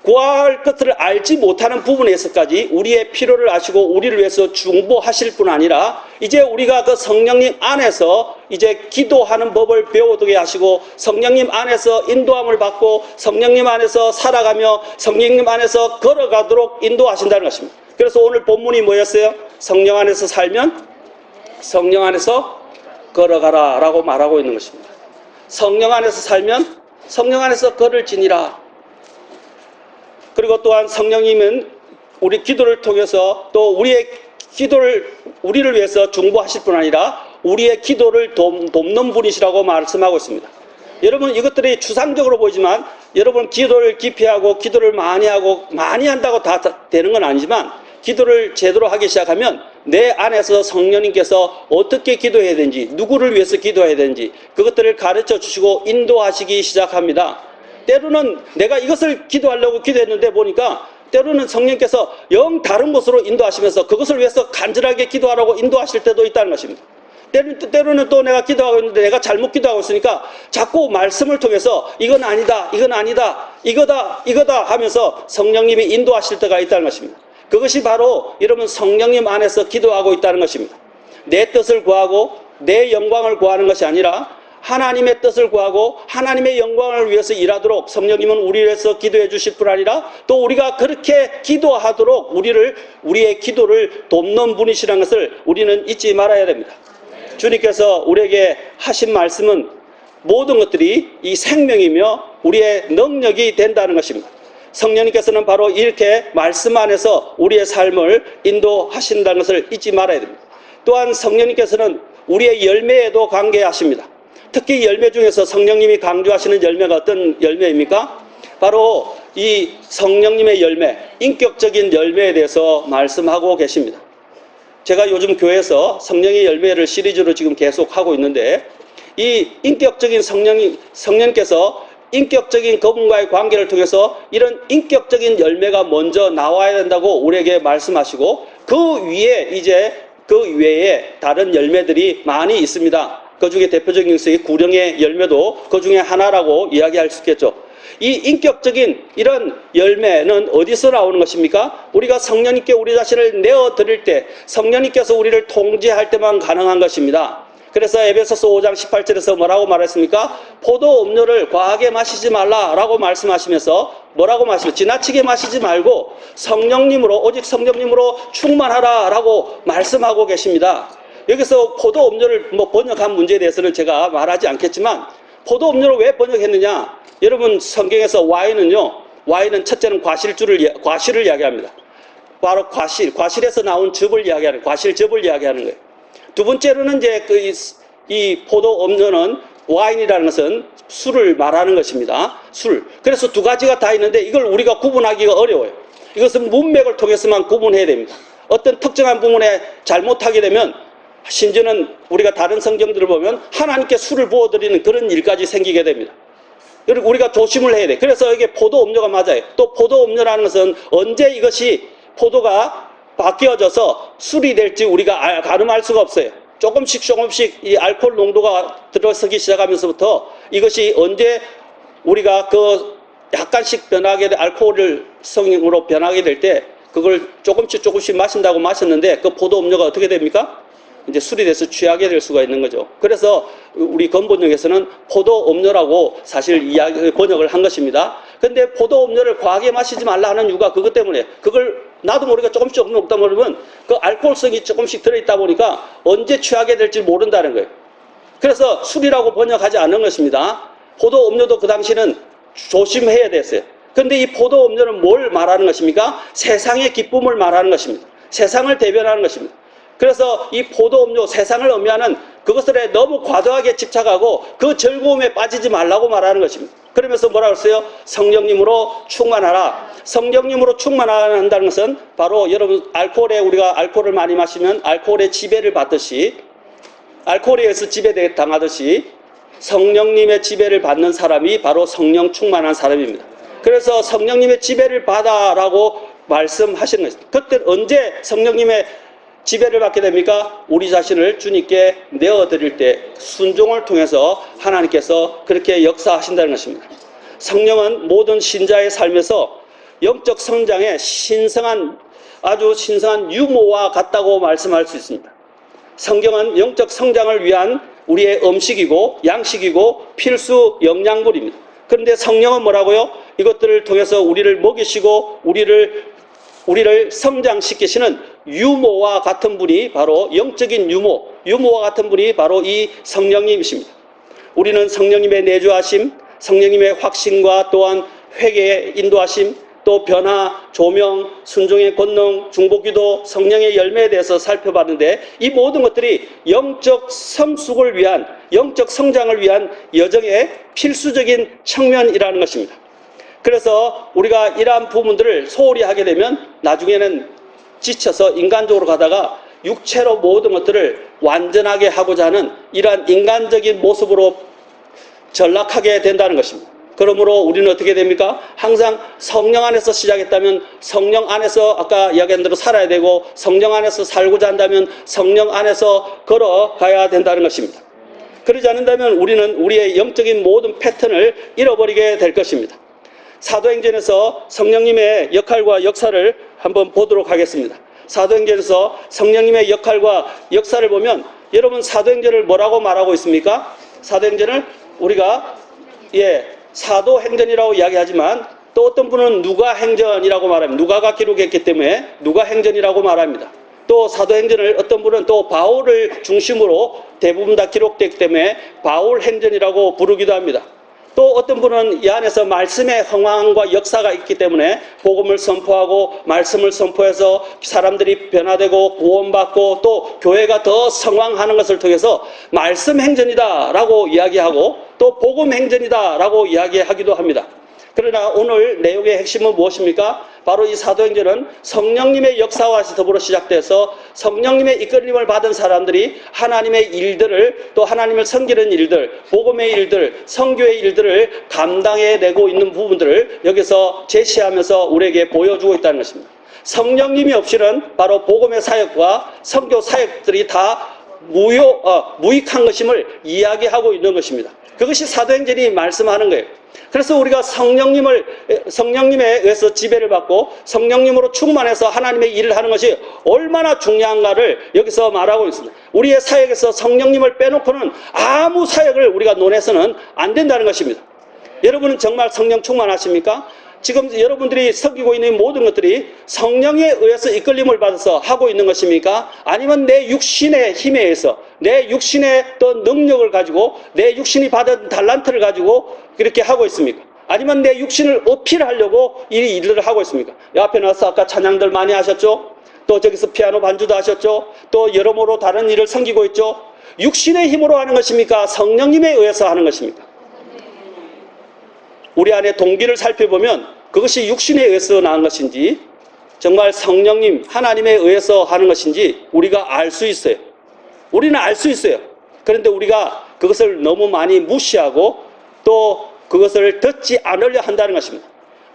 S1: 구할 것들을 알지 못하는 부분에서까지 우리의 필요를 아시고 우리를 위해서 중보하실 뿐 아니라 이제 우리가 그 성령님 안에서 이제 기도하는 법을 배우게 하시고 성령님 안에서 인도함을 받고 성령님 안에서 살아가며 성령님 안에서 걸어가도록 인도하신다는 것입니다. 그래서 오늘 본문이 뭐였어요? 성령 안에서 살면 성령 안에서 걸어가라 라고 말하고 있는 것입니다. 성령 안에서 살면 성령 안에서 걸을지니라. 그리고 또한 성령님은 우리 기도를 통해서 또 우리의 기도를 우리를 위해서 중보하실 뿐 아니라 우리의 기도를 돕는 분이시라고 말씀하고 있습니다. 여러분, 이것들이 추상적으로 보이지만 여러분 기도를 깊이 하고 기도를 많이 하고 많이 한다고 다 되는 건 아니지만 기도를 제대로 하기 시작하면 내 안에서 성령님께서 어떻게 기도해야 되는지, 누구를 위해서 기도해야 되는지 그것들을 가르쳐 주시고 인도하시기 시작합니다. 때로는 내가 이것을 기도하려고 기도했는데 보니까 때로는 성령께서 영 다른 곳으로 인도하시면서 그것을 위해서 간절하게 기도하라고 인도하실 때도 있다는 것입니다. 때로는 또 내가 기도하고 있는데 내가 잘못 기도하고 있으니까 자꾸 말씀을 통해서 이건 아니다, 이건 아니다, 이거다 하면서 성령님이 인도하실 때가 있다는 것입니다. 그것이 바로 여러분 성령님 안에서 기도하고 있다는 것입니다. 내 뜻을 구하고 내 영광을 구하는 것이 아니라 하나님의 뜻을 구하고 하나님의 영광을 위해서 일하도록 성령님은 우리를 위해서 기도해 주실 뿐 아니라 또 우리가 그렇게 기도하도록 우리의 기도를 돕는 분이시라는 것을 우리는 잊지 말아야 됩니다. 주님께서 우리에게 하신 말씀은 모든 것들이 이 생명이며 우리의 능력이 된다는 것입니다. 성령님께서는 바로 이렇게 말씀 안에서 우리의 삶을 인도하신다는 것을 잊지 말아야 됩니다. 또한 성령님께서는 우리의 열매에도 관계하십니다. 특히 열매 중에서 성령님이 강조하시는 열매가 어떤 열매입니까? 바로 이 성령님의 열매, 인격적인 열매에 대해서 말씀하고 계십니다. 제가 요즘 교회에서 성령의 열매를 시리즈로 지금 계속 하고 있는데 이 인격적인 성령께서 인격적인 그분과의 관계를 통해서 이런 인격적인 열매가 먼저 나와야 된다고 우리에게 말씀하시고 그 위에 이제 그 외에 다른 열매들이 많이 있습니다. 그 중에 대표적인 것이 구령의 열매도 그 중에 하나라고 이야기할 수 있겠죠. 이 인격적인 이런 열매는 어디서 나오는 것입니까? 우리가 성령님께 우리 자신을 내어드릴 때 성령님께서 우리를 통제할 때만 가능한 것입니다. 그래서 에베소서 5장 18절에서 뭐라고 말했습니까? 포도 음료를 과하게 마시지 말라라고 말씀하시면서 뭐라고 말씀하시면 지나치게 마시지 말고 성령님으로 오직 성령님으로 충만하라라고 말씀하고 계십니다. 여기서 포도 음료를 번역한 문제에 대해서는 제가 말하지 않겠지만 포도 음료를 왜 번역했느냐? 여러분 성경에서 와인은 첫째는 과실을 이야기합니다. 바로 과실에서 나온 즙을 이야기하는 과실즙을 이야기하는 거예요. 두 번째로는 이제 이 포도 음료는 와인이라는 것은 술을 말하는 것입니다. 술. 그래서 두 가지가 다 있는데 이걸 우리가 구분하기가 어려워요. 이것은 문맥을 통해서만 구분해야 됩니다. 어떤 특정한 부분에 잘못하게 되면 심지어는 우리가 다른 성경들을 보면 하나님께 술을 부어드리는 그런 일까지 생기게 됩니다. 그리고 우리가 조심을 해야 돼. 그래서 이게 포도 음료가 맞아요. 또 포도 음료라는 것은 언제 이것이 포도가 바뀌어져서 술이 될지 우리가 가늠할 수가 없어요. 조금씩 이 알코올 농도가 들어서기 시작하면서부터 이것이 언제 우리가 그 약간씩 변하게 돼 알코올 성으로 변하게 될 때 그걸 조금씩 마신다고 마셨는데 그 포도 음료가 어떻게 됩니까? 이제 술이 돼서 취하게 될 수가 있는 거죠. 그래서 우리 건번역에서는 포도 음료라고 사실 번역을 한 것입니다. 근데 포도 음료를 과하게 마시지 말라 하는 이유가 그것 때문에 그걸 나도 모르게 조금씩 먹다 보면 그 알코올성이 조금씩 들어있다 보니까 언제 취하게 될지 모른다는 거예요. 그래서 술이라고 번역하지 않은 것입니다. 포도 음료도 그 당시는 조심해야 됐어요. 근데 이 포도 음료는 뭘 말하는 것입니까? 세상의 기쁨을 말하는 것입니다. 세상을 대변하는 것입니다. 그래서 이 포도 음료 세상을 의미하는 그것들에 너무 과도하게 집착하고 그 즐거움에 빠지지 말라고 말하는 것입니다. 그러면서 뭐라고 했어요? 성령님으로 충만하라. 성령님으로 충만한다는 것은 바로 여러분 우리가 알코올을 많이 마시면 알코올의 지배를 받듯이 알코올에 의해서 지배당하듯이 성령님의 지배를 받는 사람이 바로 성령 충만한 사람입니다. 그래서 성령님의 지배를 받아라고 말씀하시는 것입니다. 그때 언제 성령님의 지배를 받게 됩니까? 우리 자신을 주님께 내어드릴 때 순종을 통해서 하나님께서 그렇게 역사하신다는 것입니다. 성령은 모든 신자의 삶에서 영적 성장의 아주 신성한 유모와 같다고 말씀할 수 있습니다. 성경은 영적 성장을 위한 우리의 음식이고 양식이고 필수 영양분입니다. 그런데 성령은 뭐라고요? 이것들을 통해서 우리를 먹이시고 우리를 성장시키시는 유모와 같은 분이 바로 영적인 유모와 같은 분이 바로 이 성령님이십니다. 우리는 성령님의 내주하심, 성령님의 확신과 또한 회개의 인도하심, 또 변화, 조명, 순종의 권능, 중보기도, 성령의 열매에 대해서 살펴봤는데 이 모든 것들이 영적 성숙을 위한, 영적 성장을 위한 여정의 필수적인 측면이라는 것입니다. 그래서 우리가 이러한 부분들을 소홀히 하게 되면 나중에는 지쳐서 인간적으로 가다가 육체로 모든 것들을 완전하게 하고자 하는 이러한 인간적인 모습으로 전락하게 된다는 것입니다. 그러므로 우리는 어떻게 됩니까? 항상 성령 안에서 시작했다면 성령 안에서 아까 이야기한 대로 살아야 되고, 성령 안에서 살고자 한다면 성령 안에서 걸어가야 된다는 것입니다. 그러지 않는다면 우리는 우리의 영적인 모든 패턴을 잃어버리게 될 것입니다. 사도행전에서 성령님의 역할과 역사를 한번 보도록 하겠습니다. 사도행전에서 성령님의 역할과 역사를 보면, 여러분 사도행전을 뭐라고 말하고 있습니까? 사도행전을 우리가 사도행전이라고 이야기하지만 또 어떤 분은 누가행전이라고 말합니다. 누가가 기록했기 때문에 누가행전이라고 말합니다. 또 사도행전을 어떤 분은 또 바울을 중심으로 대부분 다 기록됐기 때문에 바울행전이라고 부르기도 합니다. 또 어떤 분은 이 안에서 말씀의 흥황과 역사가 있기 때문에 복음을 선포하고 말씀을 선포해서 사람들이 변화되고 구원받고 또 교회가 더 성황하는 것을 통해서 말씀 행전이다 라고 이야기하고 또 복음 행전이다 라고 이야기하기도 합니다. 그러나 오늘 내용의 핵심은 무엇입니까? 바로 이 사도행전은 성령님의 역사와 더불어 시작돼서 성령님의 이끌림을 받은 사람들이 하나님의 일들을, 또 하나님을 섬기는 일들, 복음의 일들, 선교의 일들을 감당해내고 있는 부분들을 여기서 제시하면서 우리에게 보여주고 있다는 것입니다. 성령님이 없이는 바로 복음의 사역과 선교 사역들이 다 무익한 것임을 이야기하고 있는 것입니다. 그것이 사도행전이 말씀하는 거예요. 그래서 우리가 성령님에 의해서 지배를 받고 성령님으로 충만해서 하나님의 일을 하는 것이 얼마나 중요한가를 여기서 말하고 있습니다. 우리의 사역에서 성령님을 빼놓고는 아무 사역을 우리가 논해서는 안 된다는 것입니다. 여러분은 정말 성령 충만하십니까? 지금 여러분들이 섬기고 있는 모든 것들이 성령에 의해서 이끌림을 받아서 하고 있는 것입니까? 아니면 내 육신의 힘에 의해서, 내 육신의 또 능력을 가지고, 내 육신이 받은 달란트를 가지고 그렇게 하고 있습니까? 아니면 내 육신을 어필하려고 이 일들을 하고 있습니까? 앞에 나와서 아까 찬양들 많이 하셨죠? 또 저기서 피아노 반주도 하셨죠? 또 여러모로 다른 일을 섬기고 있죠? 육신의 힘으로 하는 것입니까? 성령님에 의해서 하는 것입니까? 우리 안에 동기를 살펴보면 그것이 육신에 의해서 나온 것인지 정말 성령님 하나님에 의해서 하는 것인지 우리가 알 수 있어요. 우리는 알 수 있어요. 그런데 우리가 그것을 너무 많이 무시하고 또 그것을 듣지 않으려 한다는 것입니다.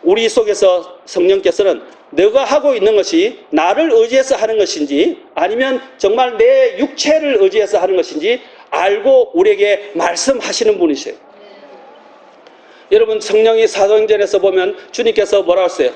S1: 우리 속에서 성령께서는 내가 하고 있는 것이 나를 의지해서 하는 것인지 아니면 정말 내 육체를 의지해서 하는 것인지 알고 우리에게 말씀하시는 분이세요. 여러분 성령이 사도행전에서 보면 주님께서 뭐라고 했어요?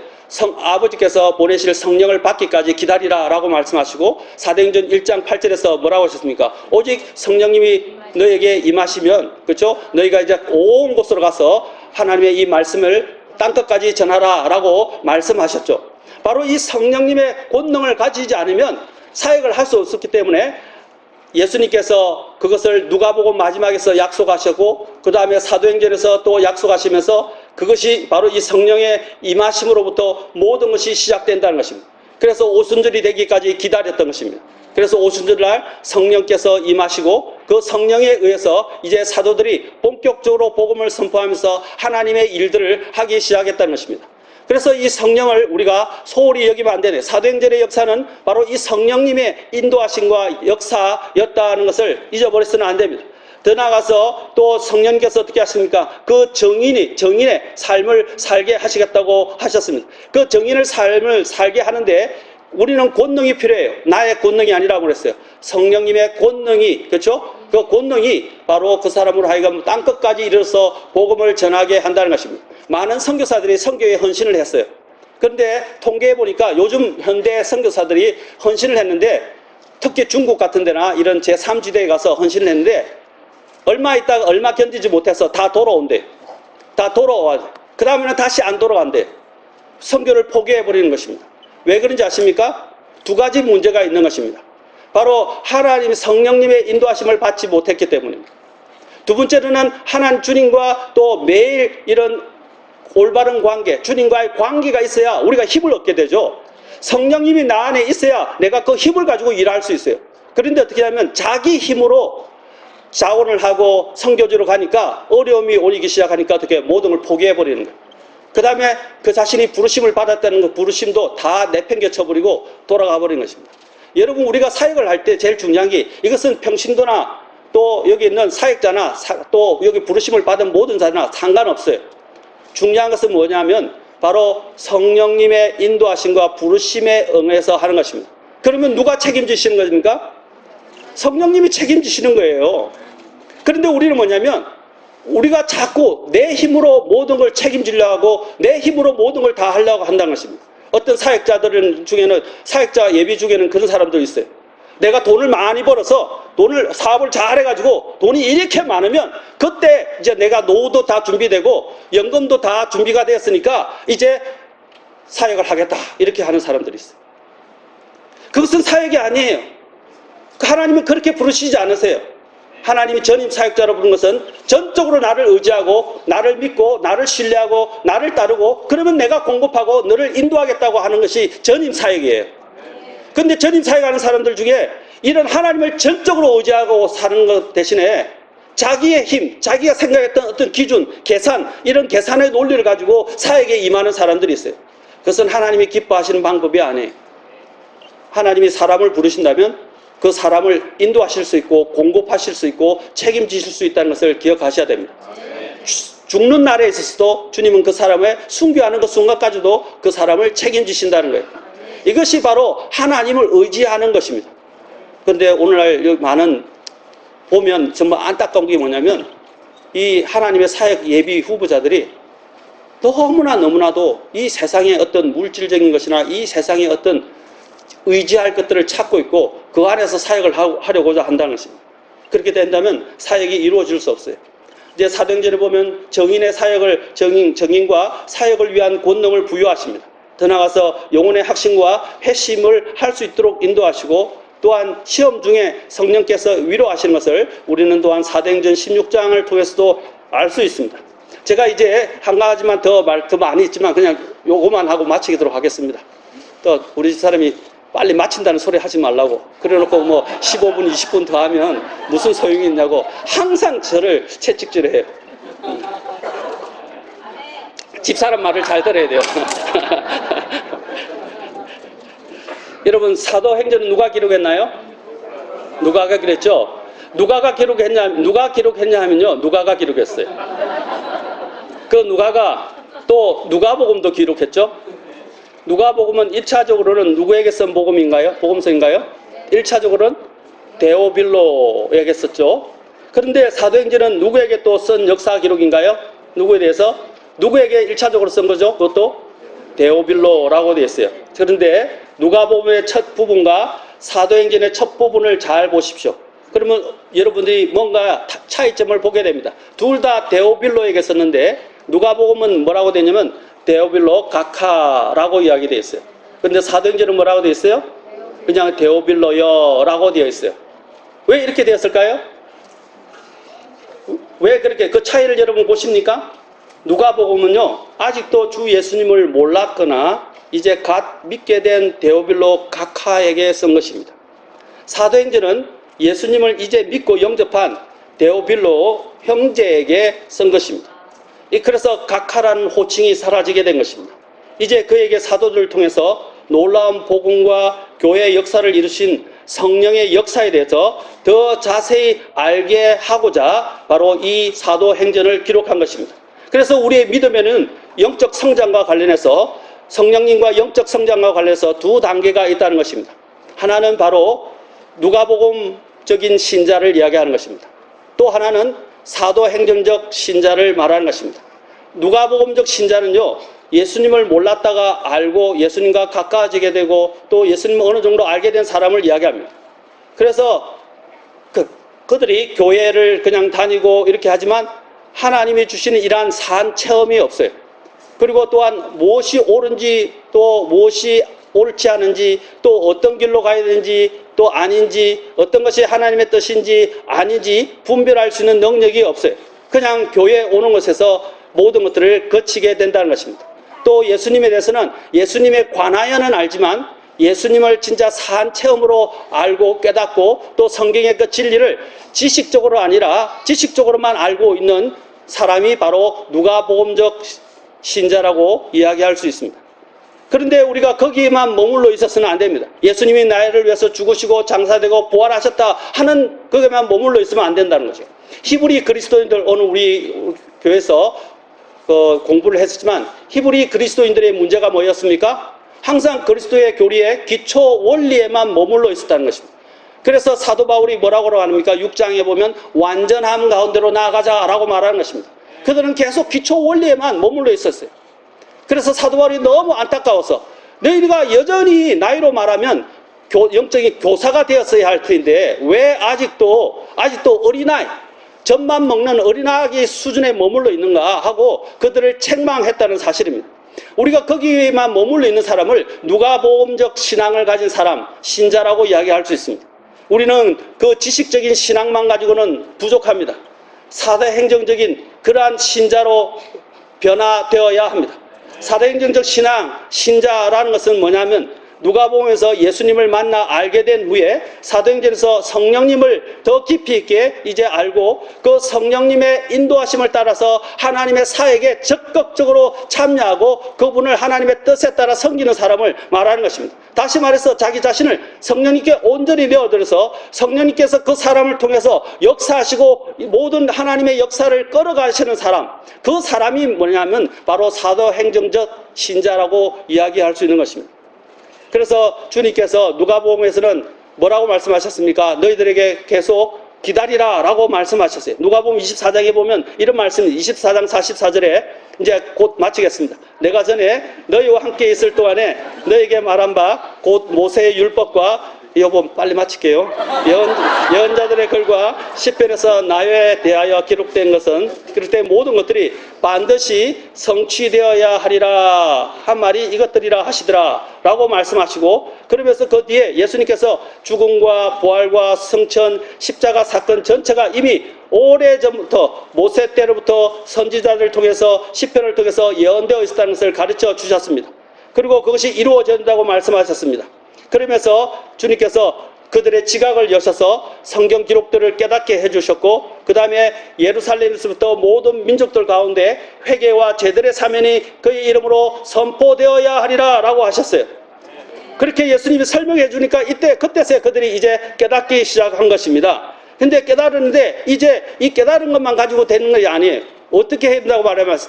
S1: 아버지께서 보내실 성령을 받기까지 기다리라 라고 말씀하시고 사도행전 1장 8절에서 뭐라고 하셨습니까? 오직 성령님이 너에게 임하시면, 그렇죠? 너희가 이제 온 곳으로 가서 하나님의 이 말씀을 땅끝까지 전하라 라고 말씀하셨죠. 바로 이 성령님의 권능을 가지지 않으면 사역을 할 수 없었기 때문에 예수님께서 그것을 누가복음 마지막에서 약속하셨고 그 다음에 사도행전에서 또 약속하시면서 그것이 바로 이 성령의 임하심으로부터 모든 것이 시작된다는 것입니다. 그래서 오순절이 되기까지 기다렸던 것입니다. 그래서 오순절날 성령께서 임하시고 그 성령에 의해서 이제 사도들이 본격적으로 복음을 선포하면서 하나님의 일들을 하기 시작했다는 것입니다. 그래서 이 성령을 우리가 소홀히 여기면 안 되네. 사도행전의 역사는 바로 이 성령님의 인도하심과 역사였다는 것을 잊어버려서는 안 됩니다. 더 나아가서 또 성령께서 어떻게 하십니까? 그 정인의 삶을 살게 하시겠다고 하셨습니다. 그 정인의 삶을 살게 하는데 우리는 권능이 필요해요. 나의 권능이 아니라고 그랬어요. 성령님의 권능이, 그렇죠? 그 권능이 바로 그 사람으로 하여금 땅끝까지 이르러서 복음을 전하게 한다는 것입니다. 많은 선교사들이 선교에 헌신을 했어요. 그런데 통계해 보니까 요즘 현대 선교사들이 헌신을 했는데 특히 중국 같은 데나 이런 제3지대에 가서 헌신을 했는데 얼마 있다가 얼마 견디지 못해서 다 돌아온대요. 다 돌아와. 그 다음에는 다시 안 돌아간대요. 선교를 포기해 버리는 것입니다. 왜 그런지 아십니까? 두 가지 문제가 있는 것입니다. 바로 하나님 성령님의 인도하심을 받지 못했기 때문입니다. 두 번째로는 하나님 주님과 또 매일 이런 올바른 관계, 주님과의 관계가 있어야 우리가 힘을 얻게 되죠. 성령님이 나 안에 있어야 내가 그 힘을 가지고 일할 수 있어요. 그런데 어떻게 하면 자기 힘으로 자원을 하고 선교지로 가니까 어려움이 오기 시작하니까 어떻게 모든 걸 포기해버리는 거예요. 그 다음에 그 자신이 부르심을 받았다는 그 부르심도 다 내팽개쳐버리고 돌아가 버리는 것입니다. 여러분, 우리가 사역을 할 때 제일 중요한 게, 이것은 평신도나 또 여기 있는 사역자나 또 여기 부르심을 받은 모든 자나 상관없어요. 중요한 것은 뭐냐면 바로 성령님의 인도하심과 부르심에 응해서 하는 것입니다. 그러면 누가 책임지시는 것입니까? 성령님이 책임지시는 거예요. 그런데 우리는 뭐냐면 우리가 자꾸 내 힘으로 모든 걸 책임지려고 하고 내 힘으로 모든 걸 다 하려고 한다는 것입니다. 어떤 사역자들 중에는, 사역자 예비 중에는 그런 사람도 있어요. 내가 돈을 많이 벌어서 사업을 잘 해가지고 돈이 이렇게 많으면 그때 이제 내가 노후도 다 준비되고 연금도 다 준비가 되었으니까 이제 사역을 하겠다, 이렇게 하는 사람들이 있어요. 그것은 사역이 아니에요. 하나님은 그렇게 부르시지 않으세요. 하나님이 전임 사역자로 부른 것은 전적으로 나를 의지하고 나를 믿고 나를 신뢰하고 나를 따르고 그러면 내가 공급하고 너를 인도하겠다고 하는 것이 전임 사역이에요. 그런데 전임 사역하는 사람들 중에 이런 하나님을 전적으로 의지하고 사는 것 대신에 자기의 힘, 자기가 생각했던 어떤 기준, 계산, 이런 계산의 논리를 가지고 사역에 임하는 사람들이 있어요. 그것은 하나님이 기뻐하시는 방법이 아니에요. 하나님이 사람을 부르신다면 그 사람을 인도하실 수 있고 공급하실 수 있고 책임지실 수 있다는 것을 기억하셔야 됩니다. 죽는 날에 있어서도 주님은 그 사람의 순교하는 그 순간까지도 그 사람을 책임지신다는 거예요. 이것이 바로 하나님을 의지하는 것입니다. 그런데 오늘날 많은 보면 정말 안타까운 게 뭐냐면 이 하나님의 사역 예비 후보자들이 너무나도 이 세상의 어떤 물질적인 것이나 이 세상의 어떤 의지할 것들을 찾고 있고 그 안에서 사역을 하려고자 한다는 것입니다. 그렇게 된다면 사역이 이루어질 수 없어요. 이제 사도행전에 보면 정인의 사역을 정인과 사역을 위한 권능을 부여하십니다. 더 나아가서 영혼의 확신과 회심을 할 수 있도록 인도하시고 또한 시험 중에 성령께서 위로하시는 것을 우리는 또한 사도행전 16장을 통해서도 알 수 있습니다. 제가 이제 한 가지만 더 많이 있지만 그냥 요거만 하고 마치도록 하겠습니다. 또 우리 집 사람이 빨리 마친다는 소리 하지 말라고 그래놓고 뭐 15분 20분 더 하면 무슨 소용이 있냐고 항상 저를 채찍질해요. 집사람 말을 잘 들어야 돼요. 여러분, 사도행전은 누가 기록했나요? 누가가 기록했죠? 누가 기록했냐 하면요, 누가가 기록했어요. 그 누가가 또 누가복음도 기록했죠? 누가복음은 1차적으로는 누구에게 쓴 복음서인가요? 1차적으로는 데오빌로에게 썼죠. 그런데 사도행전은 누구에게 또 쓴 역사 기록인가요? 누구에 대해서? 누구에게 1차적으로 쓴 거죠? 그것도 데오빌로라고 되어 있어요. 그런데 누가복음의 첫 부분과 사도행전의 첫 부분을 잘 보십시오. 그러면 여러분들이 뭔가 차이점을 보게 됩니다. 둘 다 데오빌로에게 썼는데 누가복음은 뭐라고 되냐면 데오빌로 가카라고 이야기되어 있어요. 그런데 사도행전은 뭐라고 되어 있어요? 그냥 데오빌로여라고 되어 있어요. 왜 이렇게 되었을까요? 왜 그렇게 그 차이를 여러분 보십니까? 누가복음은요, 아직도 주 예수님을 몰랐거나 이제 갓 믿게 된 데오빌로 가카에게 쓴 것입니다. 사도행전은 예수님을 이제 믿고 영접한 데오빌로 형제에게 쓴 것입니다. 그래서 가카라는 호칭이 사라지게 된 것입니다. 이제 그에게 사도들을 통해서 놀라운 복음과 교회의 역사를 이루신 성령의 역사에 대해서 더 자세히 알게 하고자 바로 이 사도행전을 기록한 것입니다. 그래서 우리의 믿음에는 영적 성장과 관련해서 성령님과 영적 성장과 관련해서 두 단계가 있다는 것입니다. 하나는 바로 누가복음적인 신자를 이야기하는 것입니다. 또 하나는 사도행전적 신자를 말하는 것입니다. 누가복음적 신자는요, 예수님을 몰랐다가 알고 예수님과 가까워지게 되고 또 예수님을 어느 정도 알게 된 사람을 이야기합니다. 그래서 그들이 교회를 그냥 다니고 이렇게 하지만 하나님이 주시는 이러한 산 체험이 없어요. 그리고 또한 무엇이 옳은지 또 무엇이 옳지 않은지 또 어떤 길로 가야 되는지 또 아닌지 어떤 것이 하나님의 뜻인지 아닌지 분별할 수 있는 능력이 없어요. 그냥 교회에 오는 것에서 모든 것들을 거치게 된다는 것입니다. 또 예수님에 대해서는 예수님에 관하여는 알지만 예수님을 진짜 사한 체험으로 알고 깨닫고 또 성경의 그 진리를 지식적으로 아니라 지식적으로만 알고 있는 사람이 바로 누가복음적 신자라고 이야기할 수 있습니다. 그런데 우리가 거기에만 머물러 있어서는 안 됩니다. 예수님이 나를 위해서 죽으시고 장사되고 부활하셨다 하는 거기에만 머물러 있으면 안 된다는 거죠. 히브리 그리스도인들 오늘 우리 교회에서 공부를 했었지만 히브리 그리스도인들의 문제가 뭐였습니까? 항상 그리스도의 교리의 기초 원리에만 머물러 있었다는 것입니다. 그래서 사도 바울이 뭐라고 합니까? 6장에 보면 완전함 가운데로 나아가자라고 말하는 것입니다. 그들은 계속 기초 원리에만 머물러 있었어요. 그래서 사도 바울이 너무 안타까워서 너희가 여전히 나이로 말하면 영적인 교사가 되었어야 할 텐데 왜 아직도 어린아이 젖만 먹는 어린아기 수준에 머물러 있는가 하고 그들을 책망했다는 사실입니다. 우리가 거기에만 머물러 있는 사람을 누가복음적 신앙을 가진 사람, 신자라고 이야기할 수 있습니다. 우리는 그 지식적인 신앙만 가지고는 부족합니다. 사도행정적인 그러한 신자로 변화되어야 합니다. 사도행정적 신앙, 신자라는 것은 뭐냐면 누가복음에서 예수님을 만나 알게 된 후에 사도행전에서 성령님을 더 깊이 있게 이제 알고 그 성령님의 인도하심을 따라서 하나님의 사역에 적극적으로 참여하고 그분을 하나님의 뜻에 따라 섬기는 사람을 말하는 것입니다. 다시 말해서 자기 자신을 성령님께 온전히 내어드려서 성령님께서 그 사람을 통해서 역사하시고 모든 하나님의 역사를 끌어가시는 사람, 그 사람이 뭐냐면 바로 사도행정적 신자라고 이야기할 수 있는 것입니다. 그래서 주님께서 누가복음에서는 뭐라고 말씀하셨습니까? 너희들에게 계속 기다리라 라고 말씀하셨어요. 누가복음 24장에 보면 이런 말씀이 24장 44절에 이제 곧 마치겠습니다. 내가 전에 너희와 함께 있을 동안에 너희에게 말한 바 곧 모세의 율법과 여보 빨리 마칠게요. 예언자들의 글과 시편에서 나에 대하여 기록된 모든 것들이 반드시 성취되어야 하리라 한 말이 이것들이라 하시더라 라고 말씀하시고 그러면서 그 뒤에 예수님께서 죽음과 부활과 성천 십자가 사건 전체가 이미 오래전부터 모세 때로부터 선지자들을 통해서 시편을 통해서 예언되어 있었다는 것을 가르쳐 주셨습니다. 그리고 그것이 이루어진다고 말씀하셨습니다. 그러면서 주님께서 그들의 지각을 여셔서 성경 기록들을 깨닫게 해주셨고 그 다음에 예루살렘에서부터 모든 민족들 가운데 회개와 제들의 사면이 그의 이름으로 선포되어야 하리라 라고 하셨어요. 그렇게 예수님이 설명해 주니까 그때서야 그들이 이제 깨닫기 시작한 것입니다. 근데 깨달았는데 이제 이 깨달은 것만 가지고 되는 것이 아니에요. 어떻게 해야 된다고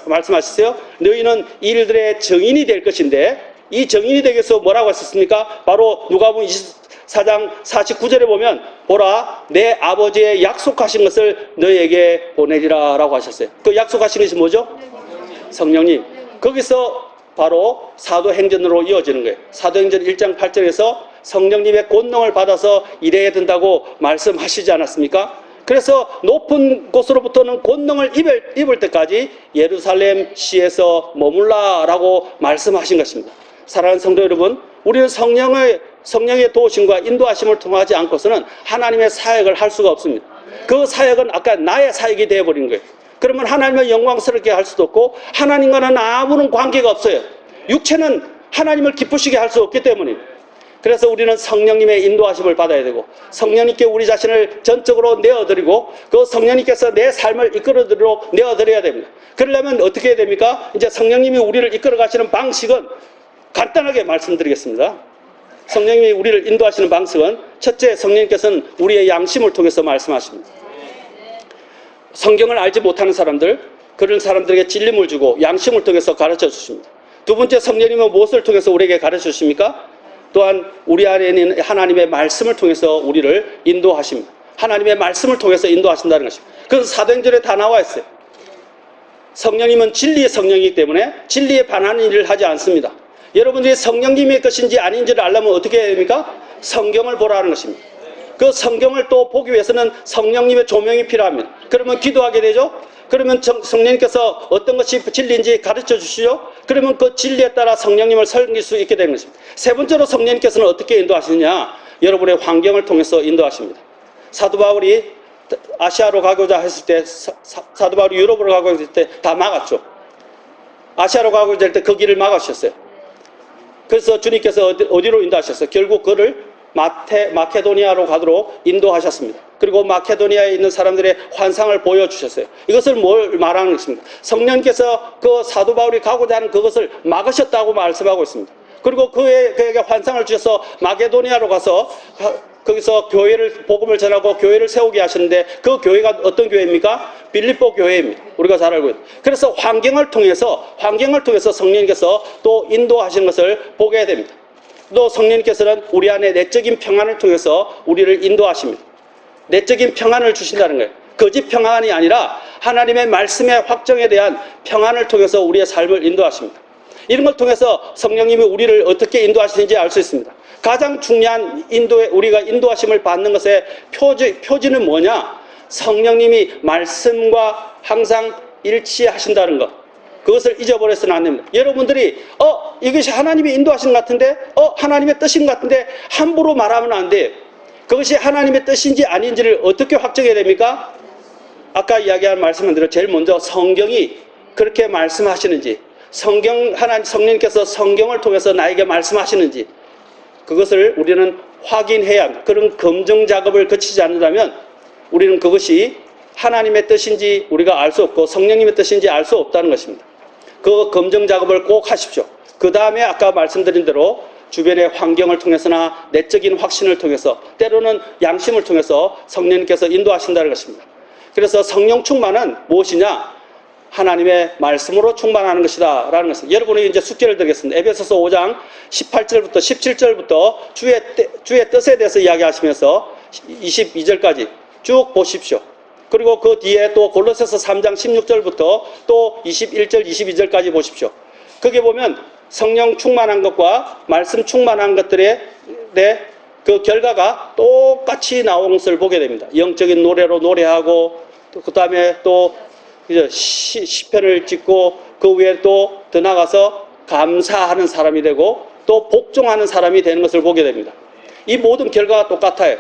S1: 말씀하셨어요? 너희는 일들의 증인이 될 것인데 이 증인이 되기 위해서 뭐라고 하셨습니까? 바로 누가복음 24장 49절에 보면 보라 내 아버지의 약속하신 것을 너희에게 보내리라 라고 하셨어요. 그 약속하신 것이 뭐죠? 성령님. 거기서 바로 사도행전으로 이어지는 거예요. 사도행전 1장 8절에서 성령님의 권능을 받아서 일해야 된다고 말씀하시지 않았습니까? 그래서 높은 곳으로부터는 권능을 입을 때까지 예루살렘 시에서 머물라라고 말씀하신 것입니다. 사랑하는 성도 여러분, 우리는 성령의 도우심과 인도하심을 통하지 않고서는 하나님의 사역을 할 수가 없습니다. 그 사역은 아까 나의 사역이 되어버린 거예요. 그러면 하나님을 영광스럽게 할 수도 없고 하나님과는 아무런 관계가 없어요. 육체는 하나님을 기쁘시게 할 수 없기 때문입니다. 그래서 우리는 성령님의 인도하심을 받아야 되고 성령님께 우리 자신을 전적으로 내어드리고 그 성령님께서 내 삶을 이끌어드리도록 내어드려야 됩니다. 그러려면 어떻게 해야 됩니까? 이제 성령님이 우리를 이끌어 가시는 방식은 간단하게 말씀드리겠습니다. 성령님이 우리를 인도하시는 방식은 첫째, 성령님께서는 우리의 양심을 통해서 말씀하십니다. 성경을 알지 못하는 사람들, 그런 사람들에게 진림을 주고 양심을 통해서 가르쳐 주십니다. 두 번째, 성령님은 무엇을 통해서 우리에게 가르쳐 주십니까? 또한 우리 안에 있는 하나님의 말씀을 통해서 우리를 인도하십니다. 하나님의 말씀을 통해서 인도하신다는 것입니다. 그래서 사도행전에 다 나와 있어요. 성령님은 진리의 성령이기 때문에 진리에 반하는 일을 하지 않습니다. 여러분들이 성령님의 것인지 아닌지를 알려면 어떻게 해야 됩니까? 성경을 보라는 것입니다. 그 성경을 또 보기 위해서는 성령님의 조명이 필요합니다. 그러면 기도하게 되죠. 그러면 성령님께서 어떤 것이 진리인지 가르쳐 주시죠. 그러면 그 진리에 따라 성령님을 섬길 수 있게 되는 것입니다. 세 번째로 성령님께서는 어떻게 인도하시느냐? 여러분의 환경을 통해서 인도하십니다. 사도 바울이 아시아로 가고자 했을 때, 사도 바울이 유럽으로 가고자 했을 때 다 막았죠. 아시아로 가고 될 때 그 길을 막아주셨어요. 그래서 주님께서 어디로 인도하셨어요? 결국 그를 마케도니아로 가도록 인도하셨습니다. 그리고 마케도니아에 있는 사람들의 환상을 보여주셨어요. 이것을 뭘 말하는 것입니까? 성령께서 그 사도 바울이 가고자 하는 그것을 막으셨다고 말씀하고 있습니다. 그리고 그에게 환상을 주셔서 마케도니아로 가서 거기서 복음을 전하고 교회를 세우게 하셨는데, 그 교회가 어떤 교회입니까? 빌립보 교회입니다. 우리가 잘 알고 있습니다. 그래서 환경을 통해서 성령님께서 또 인도하시는 것을 보게 됩니다. 또 성령님께서는 우리 안에 내적인 평안을 통해서 우리를 인도하십니다. 내적인 평안을 주신다는 거예요. 거짓 평안이 아니라 하나님의 말씀의 확정에 대한 평안을 통해서 우리의 삶을 인도하십니다. 이런 걸 통해서 성령님이 우리를 어떻게 인도하시는지 알 수 있습니다. 가장 중요한 우리가 인도하심을 받는 것의 표지는 뭐냐? 성령님이 말씀과 항상 일치하신다는 것. 그것을 잊어버려서는 안 됩니다. 여러분들이 이것이 하나님이 인도하신 것 같은데, 하나님의 뜻인 것 같은데 함부로 말하면 안 돼요. 그것이 하나님의 뜻인지 아닌지를 어떻게 확정해야 됩니까? 아까 이야기한 말씀은 대로 제일 먼저 성경이 그렇게 말씀하시는지, 성령님께서 성경을 통해서 나에게 말씀하시는지, 그것을 우리는 확인해야 합니다. 그런 검증 작업을 거치지 않는다면 우리는 그것이 하나님의 뜻인지 우리가 알 수 없고 성령님의 뜻인지 알 수 없다는 것입니다. 그 검증 작업을 꼭 하십시오. 그 다음에 아까 말씀드린 대로 주변의 환경을 통해서나 내적인 확신을 통해서, 때로는 양심을 통해서 성령님께서 인도하신다는 것입니다. 그래서 성령 충만은 무엇이냐? 하나님의 말씀으로 충만하는 것이다 라는 것을, 여러분이 이제 숙제를 드리겠습니다. 에베소서 5장 18절부터 17절부터 주의 뜻에 대해서 이야기하시면서 22절까지 쭉 보십시오. 그리고 그 뒤에 또 골로새서 3장 16절부터 또 21절 22절까지 보십시오. 거기에 보면 성령 충만한 것과 말씀 충만한 것들의 그 결과가 똑같이 나온 것을 보게 됩니다. 영적인 노래로 노래하고, 그 다음에 또 시편을 짓고, 그 위에 또 더 나가서 감사하는 사람이 되고 또 복종하는 사람이 되는 것을 보게 됩니다. 이 모든 결과가 똑같아요.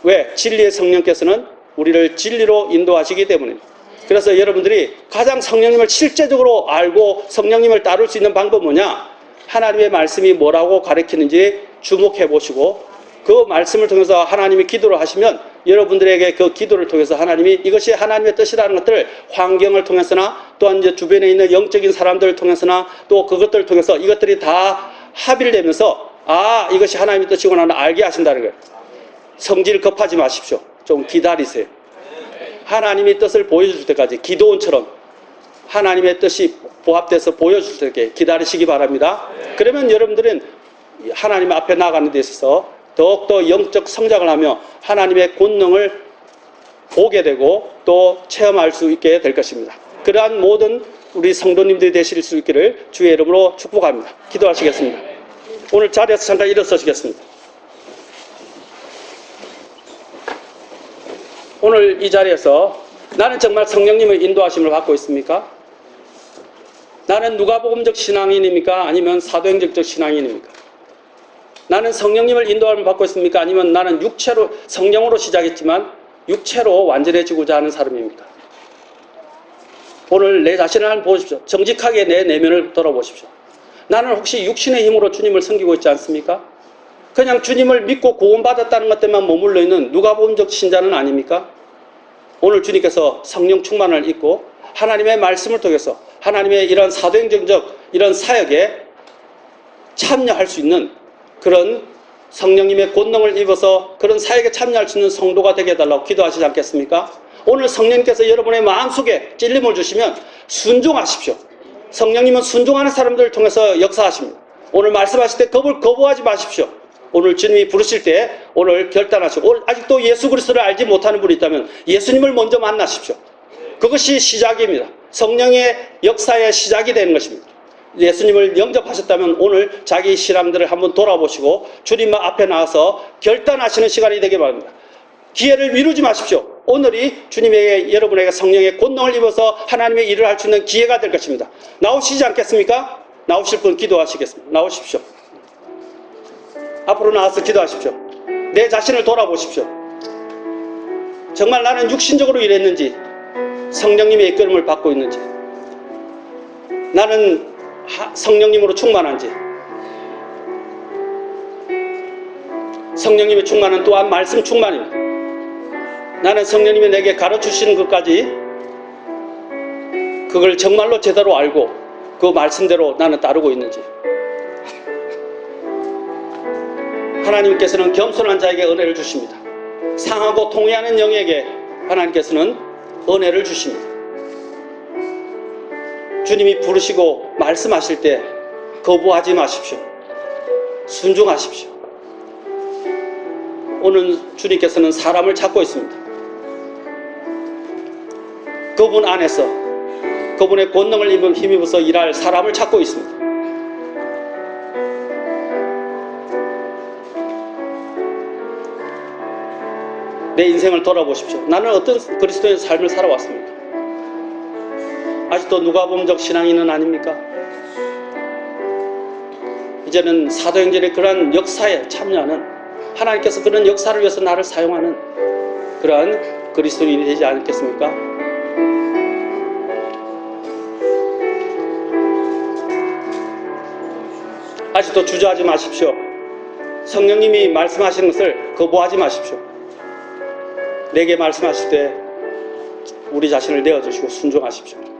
S1: 왜? 진리의 성령께서는 우리를 진리로 인도하시기 때문입니다. 그래서 여러분들이 가장 성령님을 실제적으로 알고 성령님을 따를 수 있는 방법은 뭐냐? 하나님의 말씀이 뭐라고 가르치는지 주목해 보시고, 그 말씀을 통해서 하나님이 기도를 하시면 여러분들에게 그 기도를 통해서 하나님이 이것이 하나님의 뜻이라는 것들을 환경을 통해서나 또한 이제 주변에 있는 영적인 사람들을 통해서나 또 그것들을 통해서 이것들이 다 합의를 되면서 이것이 하나님의 뜻이구나 알게 하신다는 거예요. 성질 급하지 마십시오. 좀 기다리세요. 하나님의 뜻을 보여줄 때까지 기도원처럼 하나님의 뜻이 부합돼서 보여줄 때까지 기다리시기 바랍니다. 그러면 여러분들은 하나님 앞에 나가는 데 있어서 더욱더 영적 성장을 하며 하나님의 권능을 보게 되고 또 체험할 수 있게 될 것입니다. 그러한 모든 우리 성도님들이 되실 수 있기를 주의 이름으로 축복합니다. 기도하시겠습니다. 오늘 자리에서 잠깐 일어서시겠습니다. 오늘 이 자리에서 나는 정말 성령님의 인도하심을 받고 있습니까? 나는 누가복음적 신앙인입니까? 아니면 사도행전적 신앙인입니까? 나는 성령님을 인도함을 받고 있습니까? 아니면 나는 성령으로 시작했지만 육체로 완전해지고자 하는 사람입니까? 오늘 내 자신을 한번 보십시오. 정직하게 내 내면을 돌아보십시오. 나는 혹시 육신의 힘으로 주님을 섬기고 있지 않습니까? 그냥 주님을 믿고 구원받았다는 것 때문에 머물러 있는 누가복음적 신자는 아닙니까? 오늘 주님께서 성령 충만을 입고 하나님의 말씀을 통해서 하나님의 이런 사도행전적 이런 사역에 참여할 수 있는 그런 성령님의 권능을 입어서 그런 사역에 참여할 수 있는 성도가 되게 해달라고 기도하시지 않겠습니까? 오늘 성령님께서 여러분의 마음속에 찔림을 주시면 순종하십시오. 성령님은 순종하는 사람들을 통해서 역사하십니다. 오늘 말씀하실 때 거부하지 마십시오. 오늘 주님이 부르실 때 오늘 결단하시고, 오늘 아직도 예수 그리스도를 알지 못하는 분이 있다면 예수님을 먼저 만나십시오. 그것이 시작입니다. 성령의 역사의 시작이 되는 것입니다. 예수님을 영접하셨다면 오늘 자기 신앙들을 한번 돌아보시고 주님 앞에 나와서 결단하시는 시간이 되길 바랍니다. 기회를 미루지 마십시오. 오늘이 주님에게 여러분에게 성령의 권능을 입어서 하나님의 일을 할 수 있는 기회가 될 것입니다. 나오시지 않겠습니까? 나오실 분 기도하시겠습니다. 나오십시오. 앞으로 나와서 기도하십시오. 내 자신을 돌아보십시오. 정말 나는 육신적으로 일했는지 성령님의 이끌음을 받고 있는지, 나는 성령님으로 충만한지, 성령님의 충만은 또한 말씀 충만입니다. 나는 성령님이 내게 가르치시는 것까지 그걸 정말로 제대로 알고 그 말씀대로 나는 따르고 있는지. 하나님께서는 겸손한 자에게 은혜를 주십니다. 상하고 통회하는 영에게 하나님께서는 은혜를 주십니다. 주님이 부르시고 말씀하실 때 거부하지 마십시오. 순종하십시오. 오늘 주님께서는 사람을 찾고 있습니다. 그분 안에서 그분의 권능을 힘입어서 일할 사람을 찾고 있습니다. 내 인생을 돌아보십시오. 나는 어떤 그리스도의 삶을 살아왔습니까? 아직도 누가복음적 신앙인은 아닙니까? 이제는 사도행전의 그러한 역사에 참여하는, 하나님께서 그런 역사를 위해서 나를 사용하는 그러한 그리스도인이 되지 않겠습니까? 아직도 주저하지 마십시오. 성령님이 말씀하시는 것을 거부하지 마십시오. 내게 말씀하실 때 우리 자신을 내어주시고 순종하십시오.